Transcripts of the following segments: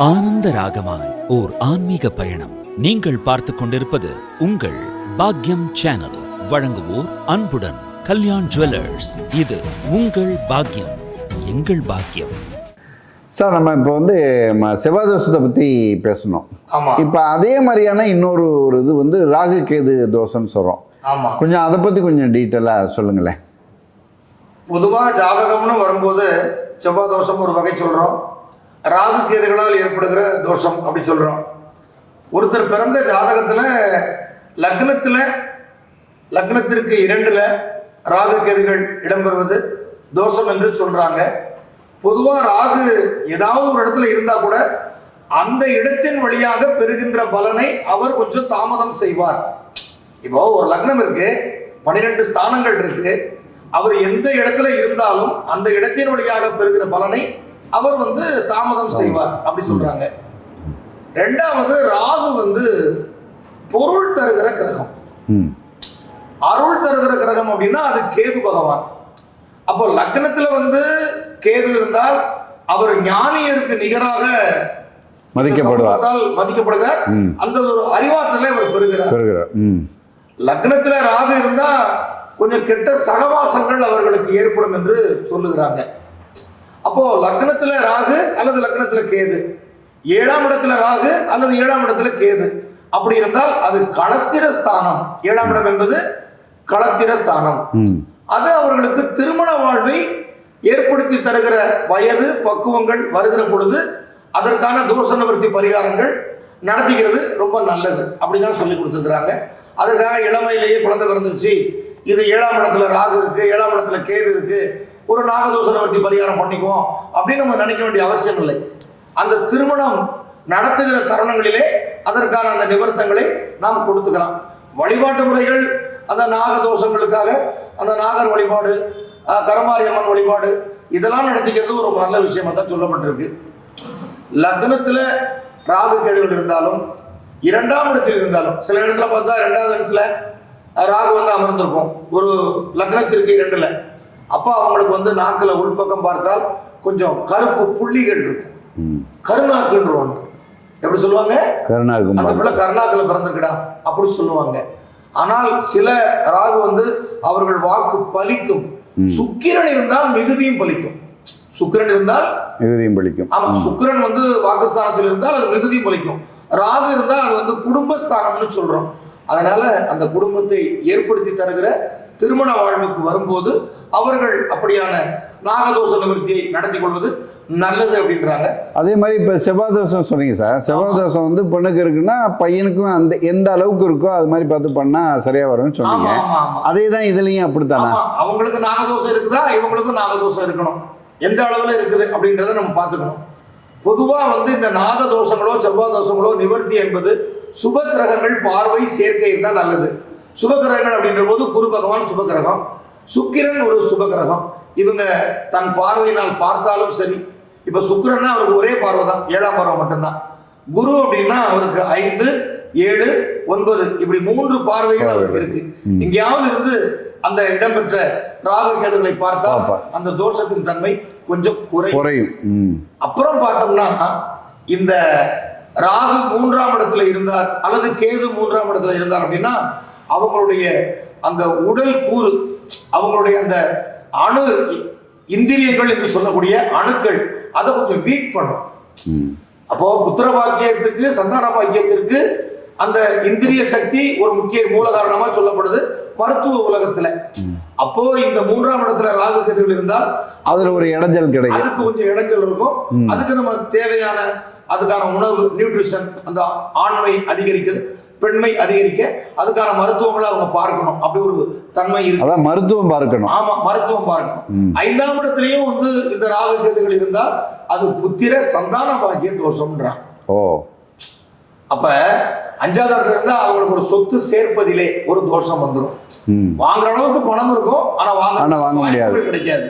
ஆனந்த ராகமாய் ஓர் ஆன்மீக பயணம். நீங்கள் பார்த்துக் கொண்டிருப்பது உங்கள் பாக்யம் சேனல். வழங்குவோர் அன்புடன் கல்யாண் ஜுவல்லர்ஸ். இது உங்கள் பாக்யம், எங்கள் பாக்யம். சார், நம்ம இப்போ செவ்வாய் தோஷத்தை பற்றி பேசணும். இப்போ அதே மாதிரியான இன்னொரு இது ராகு கேது தோஷம்னு சொல்கிறோம். கொஞ்சம் அதை பற்றி கொஞ்சம் டீட்டெயிலாக சொல்லுங்களேன். பொதுவாக ஜாதகம்னு வரும்போது செவ்வாய் தோஷம் ஒரு வகை சொல்கிறோம், ராகு கேதுகளால் ஏற்படுகிற தோஷம் அப்படி சொல்கிறோம். ஒருத்தர் பிறந்த ஜாதகத்தில் லக்னத்திற்கு 2ல் ராகு கேதுகள் இடம்பெறுவது தோஷம் என்று சொல்கிறாங்க. பொதுவாக ராகு ஏதாவது ஒரு இடத்துல இருந்தால் கூட அந்த இடத்தின் வழியாக பெறுகின்ற பலனை அவர் கொஞ்சம் தாமதம் செய்வார். இப்போ ஒரு லக்னம் இருக்கு, 12 ஸ்தானங்கள் இருக்கு, அவர் எந்த இடத்துல இருந்தாலும் அந்த இடத்தின் வழியாக பெறுகிற பலனை அவர் தாமதம் செய்வார் அப்படி சொல்றாங்க. 2வது, ராகு பொருள் தருகிற கிரகம், அருள் தருகிற கிரகம் அப்படின்னா அது கேது பகவான். அப்போ லக்னத்துல கேது இருந்தால் அவர் ஞானியருக்கு நிகராக மதிக்கப்படுகிறார். அந்த ஒரு அறிவாற்றலை அவர் பெறுகிறார். லக்னத்துல ராகு இருந்தா கொஞ்சம் கெட்ட சகவாசங்கள் அவர்களுக்கு ஏற்படும் என்று சொல்லுகிறாங்க. அப்போ லக்னத்துல ராகு அல்லது லக்னத்துல கேது, 7ஆம் இடத்துல ராகு அல்லது 7ஆம் இடத்துல கேது அப்படி இருந்தால் அது களஸ்திர ஸ்தானம். 7ஆம் இடம் என்பது களத்திர ஸ்தானம். அது அவர்களுக்கு திருமண வாழ்வை ஏற்படுத்தி தருகிற வயது பக்குவங்கள் வருகிற பொழுது அதற்கான தோஷ நிவர்த்தி பரிகாரங்கள் நடத்திக்கிறது ரொம்ப நல்லது அப்படிதான் சொல்லி கொடுத்துருக்குறாங்க. அதற்காக இளமையிலேயே குழந்தை பிறந்துருச்சு, இது 7ஆம் இடத்துல ராகு இருக்கு, 7ஆம் இடத்துல கேது இருக்கு, ஒரு நாகதோஷ நிவர்த்தி பரிகாரம் பண்ணிக்குவோம் அப்படின்னு நம்ம நினைக்க வேண்டிய அவசியம் இல்லை. அந்த திருமணம் நடத்துகிற தருணங்களிலே அதற்கான அந்த நிவர்த்தங்களை நாம் கொடுத்துக்கலாம். வழிபாட்டு முறைகள் அந்த நாகதோஷங்களுக்காக அந்த நாகர் வழிபாடு, கரமாரியம்மன் வழிபாடு இதெல்லாம் நடத்திக்கிறது ஒரு நல்ல விஷயமா தான் சொல்லப்பட்டிருக்கு. லக்னத்துல ராகு கேதுகள் இருந்தாலும் 2ஆம் இடத்தில் இருந்தாலும், சில இடத்துல பார்த்தா 2வது இடத்துல ராகு அமர்ந்திருக்கும் ஒரு லக்னத்திற்கு 2ல். அப்போ அவங்களுக்கு நாக்கில் உள்பக்கம் பார்த்தால் கொஞ்சம் கருப்பு புள்ளிகள் இருக்கும், கருநாக்குன்றோம். எப்படி சொல்லுவாங்க? அந்த பிள்ளை கருநாக்கில் பிறந்திருக்கடா அப்படி சொல்லுவாங்க. ஆனால் சில ராகு அவர்கள் வாக்கு பலிக்கும். சுக்கிரன் இருந்தால் மிகுதியும் பலிக்கும். சுக்கிரன் இருந்தால் மிகுதியும் பலிக்கும். ஆமா, சுக்கிரன் வாக்குஸ்தானத்தில் இருந்தால் அது மிகுதியும் பலிக்கும். ராகு இருந்தால் அது குடும்பஸ்தானம்னு சொல்றோம். அதனால அந்த குடும்பத்தை ஏற்படுத்தி தருகிற திருமண வாழ்வுக்கு வரும்போது அவர்கள் அப்படியான நாகதோஷ நிவர்த்தியை நடத்தி கொள்வது நல்லது அப்படின்றாங்க. அதே மாதிரி இப்போ செவ்வாய் தோஷம் சொன்னீங்க சார். செவ்வாய் தோஷம் பொண்ணுக்கு இருக்குன்னா பையனுக்கும் அந்த எந்த அளவுக்கு இருக்கோ அது மாதிரி பார்த்து பண்ணா சரியா வரும்னு சொன்னீங்க. அதே தான் இதுலயும் அப்படித்தானே? அவங்களுக்கு நாகதோஷம் இருக்குதா, இவங்களுக்கும் நாகதோஷம் இருக்கணும், எந்த அளவுல இருக்குது அப்படின்றத நம்ம பார்த்துக்கணும். பொதுவா இந்த நாகதோஷங்களோ செவ்வாய் தோஷங்களோ நிவர்த்தி என்பது சுப கிரகங்கள் பார்வை சேர்க்கை இருந்தால் நல்லது. சுப கிரகங்கள் அப்படின்ற போது குரு பகவான் சுப கிரகம், சுக்கிரன் ஒரு சுப கிரகம். இவங்க தன் பார்வையினால் பார்த்தாலும் சரி. இப்ப சுக்கிரன்னா அவருக்கு ஒரே பார்வை தான், 7ஆம் பார்வை மட்டும்தான். குரு அப்படின்னா அவருக்கு 5, 7, 9 இப்படி 3 பார்வைகள் அவருக்கு இருக்கு. எங்கேயாவது இருந்து அந்த இடம்பெற்ற ராகு கேதுகளை பார்த்தா அந்த தோஷத்தின் தன்மை கொஞ்சம் குறையும். அப்புறம் பார்த்தோம்னா இந்த ராகு 3ஆம் இடத்துல இருந்தார் அல்லது கேது 3ஆம் இடத்துல இருந்தார் அப்படின்னா அவங்களுடைய அந்த உடல் கூறு, அவங்களுடைய அந்த அணு இந்திரியங்கள் என்று சொல்லக்கூடிய அணுக்கள் அதை கொஞ்சம் வீக் பண்ணும். அப்போ புத்திர பாக்கியத்துக்கு சந்தான பாக்கியத்திற்கு அந்த இந்திரிய சக்தி ஒரு முக்கிய மூல காரணமா சொல்லப்படுது மருத்துவ உலகத்துல. அப்போ இந்த 3ஆம் இடத்துல ராகு கேதுகள் இருந்தால் அதுல ஒரு இடைஞ்சல் கிடைக்கும், அதுக்கு கொஞ்சம் இடைஞ்சல் இருக்கும். அதுக்கு நம்ம தேவையான அதுக்கான உணவு நியூட்ரிஷன், அந்த ஆண்மை அதிகரிக்குது, பெண்மை அதிகரிக்க அதுக்கான மருத்துவங்களை அவங்க பார்க்கணும். அப்படி ஒரு தன்மை இருக்கு, மருத்துவம் பார்க்கணும். ஆமா, மருத்துவம் பார்க்கணும். 5ஆம் இடத்துலயும் இந்த ராகு கேதுகள் இருந்தால் அது புத்திர சந்தான பாக்கிய தோஷம்ன்றான். அப்ப 5ஆவது இடத்துல இருந்தா அவங்களுக்கு ஒரு சொத்து சேர்ப்பதிலே ஒரு தோஷம் வந்துடும். வாங்குற அளவுக்கு பணம் இருக்கும், ஆனா வாங்க முடியாது, கிடைக்காது.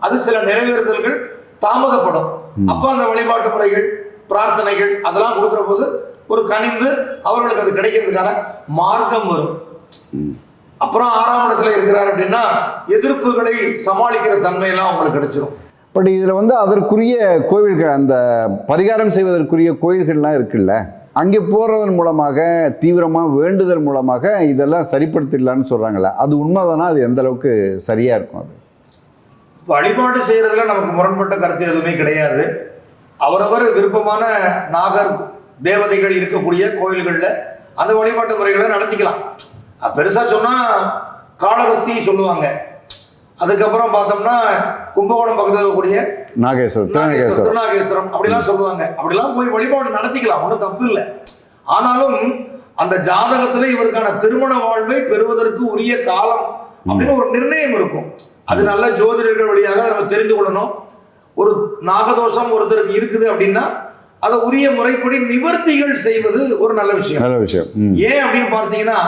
அது சில நிறைவேறுதல்கள் தாமதப்படும். அப்ப அந்த வழிபாட்டு முறைகள் பிரார்த்தனைகள் அதெல்லாம் கொடுக்கிற போது ஒரு கனிந்து அவர்களுக்கு அது கிடைக்கிறதுக்கான மார்க்கம் வரும். அப்புறம் 6ஆம் இடத்துல இருக்கிறார் அப்படின்னா எதிர்ப்புகளை சமாளிக்கிற தன்மையெல்லாம் அவங்களுக்கு கிடைச்சிடும். பட் இதில் வந்து அதற்குரிய கோவில்கள், அந்த பரிகாரம் செய்வதற்குரிய கோயில்கள்லாம் இருக்குல்ல, அங்கே போகிறதன் மூலமாக தீவிரமாக வேண்டுதல் மூலமாக இதெல்லாம் சரிப்படுத்திடலான்னு சொல்கிறாங்களே, அது உண்மைதானா? அது எந்த அளவுக்கு சரியாக இருக்கும்? அது வழிபாடு செய்கிறதுல நமக்கு முரண்பட்ட கருத்து எதுவுமே கிடையாது. அவரவர் விருப்பமான நாகர் தேவதைகள் இருக்கக்கூடிய கோயில்களில் அந்த வழிபாட்டு முறைகளை நடத்திக்கலாம். பெருசாக சொன்னால் காளஹஸ்தி சொல்லுவாங்க. அதுக்கப்புறம் பார்த்தோம்னா கும்பகோணம் பக்கத்தில் இருக்கக்கூடிய திருநாகேஸ்வரம் அப்படிலாம் சொல்லுவாங்க. அப்படிலாம் போய் வழிபாடு நடத்திக்கலாம், ஒன்றும் தப்பு இல்லை. ஆனாலும் அந்த ஜாதகத்தில் இவருக்கான திருமண வாழ்வை பெறுவதற்கு உரிய காலம் அப்படின்னு ஒரு நிர்ணயம் இருக்கும். அது நல்ல ஜோதிடர்கள் வழியாக நம்ம தெரிந்து கொள்ளணும். ஒரு நாகதோஷம் ஒருத்தருக்கு இருக்குது அப்படின்னா அதை உரிய முறைப்படி நிவர்த்திகள் செய்வது ஒரு நல்ல விஷயம். ஏன் அப்படின்னு பார்த்தீங்கன்னா,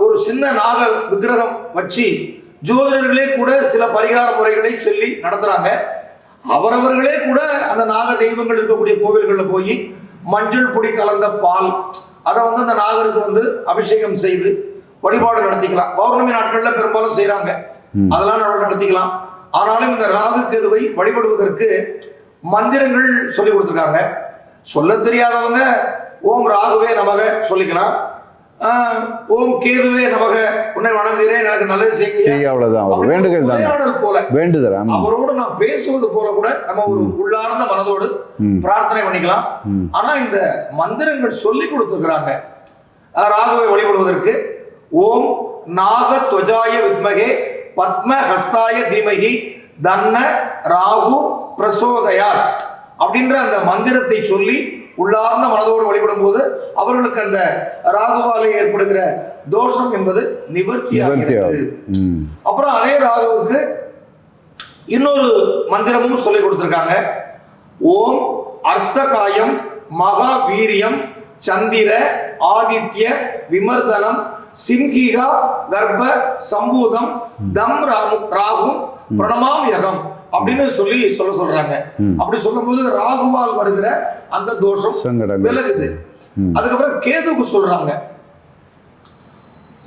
ஒரு சின்ன நாக விக்கிரகம் வச்சு ஜோதிடர்களே கூட சில பரிகார முறைகளை சொல்லி நடத்துறாங்க. அவரவர்களே கூட அந்த நாக தெய்வங்கள் இருக்கக்கூடிய கோவில்களில் போய் மஞ்சள் பொடி கலந்த பால் அதை வந்து அந்த நாகருக்கு வந்து அபிஷேகம் செய்து வழிபாடு நடத்திக்கலாம். பௌர்ணமி நாட்கள்ல பெரும்பாலும் செய்யறாங்க, அதெல்லாம் நடத்திக்கலாம். ஆனாலும் இந்த ராகு கேதுவை வழிபடுவதற்கு மந்திரங்கள் சொல்லி கொடுத்துருக்காங்க. சொல்ல தெரியாதவங்க ஓம் ராகுவே நமக சொல்லிக்கலாம், ஓம் கேதுவே நமக உன்னை வணங்குகிறேன் எனக்கு நல்லது செய்ய, அவரோடு நாம் பேசுவது போல கூட நம்ம ஒரு உள்ளார்ந்த மனதோடு பிரார்த்தனை பண்ணிக்கலாம். ஆனா இந்த மந்திரங்கள் சொல்லி கொடுத்துருக்கிறாங்க ராகுவை வழிபடுவதற்கு. ஓம் நாக துவஜாய வித்மகே பத்ம ஹஸ்தாய தீமகி தன்ன ராகு பிரசோதயார் அப்படின்ற அந்த மந்திரத்தை சொல்லி உள்ளார்ந்த மனதோடு வழிபடும் போது அவர்களுக்கு அந்த ராகுவாலே ஏற்படுகிற தோஷம் என்பது நிவர்த்தியாகிறது. அப்புறம் அதே ராகுவுக்கு இன்னொரு மந்திரமும் சொல்லி கொடுத்திருக்காங்க. ஓம் அர்த்தகாயம் மகா வீரியம் சந்திர ஆதித்ய விமர்தனம் சிம்ஹிகா கர்ப்ப சம்பூதம் தம் ராகும் பிரணமாம் யகம் அப்படின்னு சொல்றாங்க. அப்படி சொல்லும் போது ராகுவால் வருகிற அந்த தோஷம் விலகுது. அதுக்கப்புறம் கேதுக்கு சொல்றாங்க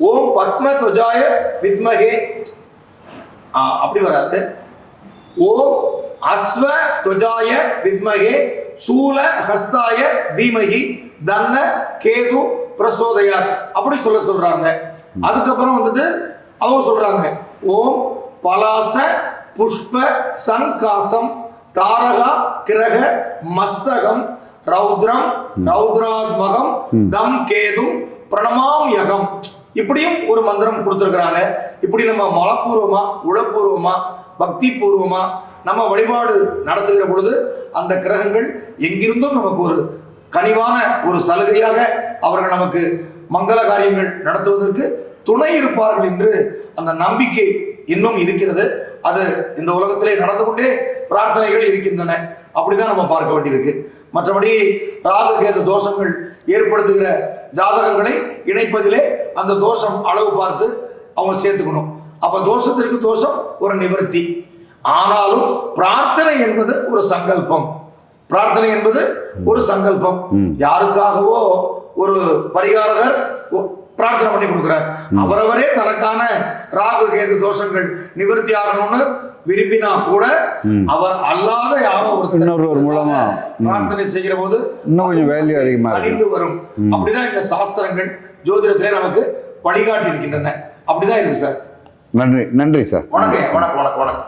ஓம் பத்ம துவஜாய வித்மகே, அப்படி வராது. ஓம் அஸ்வ துவஜாய வித்மகே சூல ஹஸ்தாய தீமகி தன்ன கேது பிரசோதயார் அப்படி சொல்றாங்க. அதுக்கப்புறம் வந்துட்டு அவங்க சொல்றாங்க ஓம் பலாச புஷ்ப சங்காசம் தாரகா கிரக மஸ்தகம் ரௌத்ரம் ரௌத்ராத்மகம் தம் கேதும் பிரணமாம் யகம் இப்படியும் ஒரு மந்திரம் கொடுத்துருக்கிறாங்க. இப்படி நம்ம மனப்பூர்வமா உளப்பூர்வமா பக்தி பூர்வமா நம்ம வழிபாடு நடத்துகிற பொழுது அந்த கிரகங்கள் எங்கிருந்தும் நமக்கு ஒரு கனிவான ஒரு சலுகையாக அவர்கள் நமக்கு மங்கள காரியங்கள் நடத்துவதற்கு துணை இருப்பார்கள் என்று அந்த நம்பிக்கை இன்னும் இருக்கிறது. அது இந்த உலகத்திலே நடந்து கொண்டே பிரார்த்தனைகள் இருக்கின்றன. அப்படிதான் நம்ம பார்க்க வேண்டியிருக்கு. மற்றபடி ராகு கேது தோஷங்கள் ஏற்படுத்துகிற ஜாதகங்களை இணைப்பதிலே அந்த தோஷம் அளவு பார்த்து அவங்க சேர்த்துக்கணும். அப்ப தோஷத்திற்கு தோஷம் ஒரு நிவர்த்தி. ஆனாலும் பிரார்த்தனை என்பது ஒரு சங்கல்பம். பிரார்த்தனை என்பது ஒரு சங்கல்பம். யாருக்காகவோ ஒரு பரிகாரகர் பிரார்த்தனை பண்ணி கொடுக்கிறார். அவரவரே தனக்கான ராகு கேது தோஷங்கள் நிவர்த்தி ஆகணும்னு விரும்பினா கூட அவர் அல்லாத யாரோ ஒருத்தர் மூலமா பிரார்த்தனை செய்கிற போது இன்னும் கொஞ்சம் வேல்யூ அதிகமா அழிந்து வரும். அப்படிதான் இந்த சாஸ்திரங்கள் ஜோதிடத்திலே நமக்கு வழிகாட்டி இருக்கின்றன. அப்படிதான் இருக்கு சார். நன்றி சார். வணக்கம்.